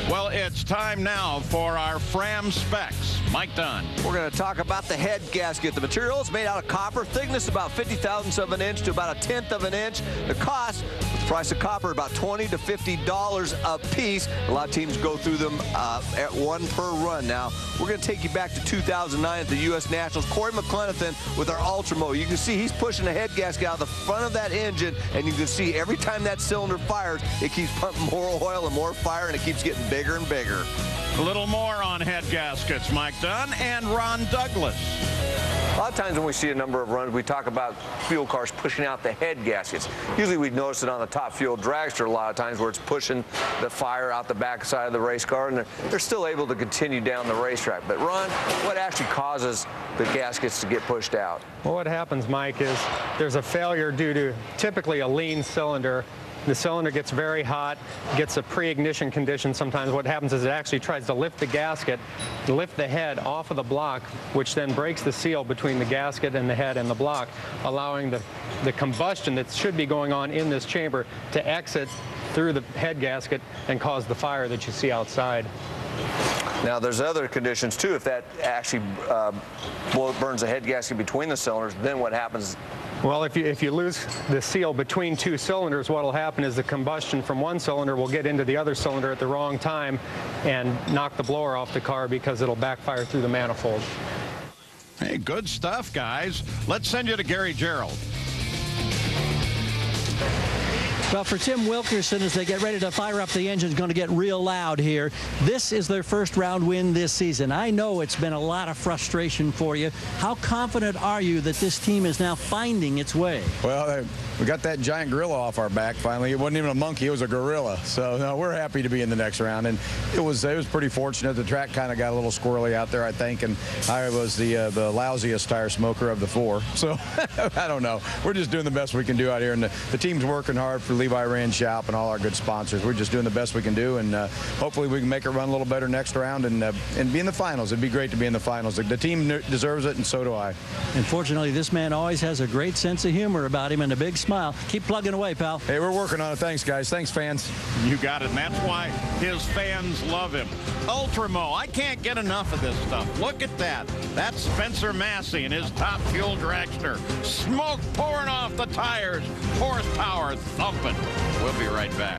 Well, it's time now for our Fram Specs. Mike Dunn. We're going to talk about the head gasket. The material is made out of copper. Thickness about 50/1000ths of an inch to about 1/10 of an inch. The cost, with the price of copper, about $20 to $50 a piece. A lot of teams go through them at one per run. Now, we're going to take you back to 2009 at the U.S. Nationals. Corey McClenathan with our Ultramo. You can see he's pushing a head gasket out of the front of that engine, and you can see every time that cylinder fires, it keeps pumping more oil and more fire, and it keeps getting bigger and bigger. A little more on head gaskets, Mike Dunn and Ron Douglas. A lot of times when we see a number of runs, we talk about fuel cars pushing out the head gaskets. Usually we'd notice it on the top fuel dragster a lot of times where it's pushing the fire out the back side of the race car, and they're still able to continue down the racetrack. But Ron, what actually causes the gaskets to get pushed out? Well, what happens, Mike, is there's a failure due to typically a lean cylinder. The cylinder gets very hot, gets a pre-ignition condition. Sometimes what happens is it actually tries to lift the gasket, lift the head off of the block, which then breaks the seal between the gasket and the head and the block, allowing the combustion that should be going on in this chamber to exit through the head gasket and cause the fire that you see outside. Now, there's other conditions, too. If that actually burns the head gasket between the cylinders, then what happens? Well, if you lose the seal between two cylinders, what will happen is the combustion from one cylinder will get into the other cylinder at the wrong time and knock the blower off the car because it'll backfire through the manifold. Hey, good stuff, guys. Let's send you to Gary Gerald. Well, for Tim Wilkerson, as they get ready to fire up the engine, is going to get real loud here. This is their first round win this season. I know it's been a lot of frustration for you. How confident are you that this team is now finding its way? Well, we got that giant gorilla off our back finally. It wasn't even a monkey, it was a gorilla. So no, we're happy to be in the next round. And it was pretty fortunate. The track kind of got a little squirrely out there, I think, and I was the lousiest tire smoker of the four. So I don't know. We're just doing the best we can do out here, and the team's working hard for Levi Rand Shop and all our good sponsors. We're just doing the best we can do, and hopefully we can make it run a little better next round and be in the finals. It'd be great to be in the finals. The team deserves it, and so do I. Unfortunately, this man always has a great sense of humor about him and a big smile. Keep plugging away, pal. Hey, we're working on it. Thanks, guys. Thanks, fans. You got it, and that's why his fans love him. Ultramo, I can't get enough of this stuff. Look at that. That's Spencer Massey and his top fuel dragster. Smoke pouring off the tires, horsepower thumping. We'll be right back.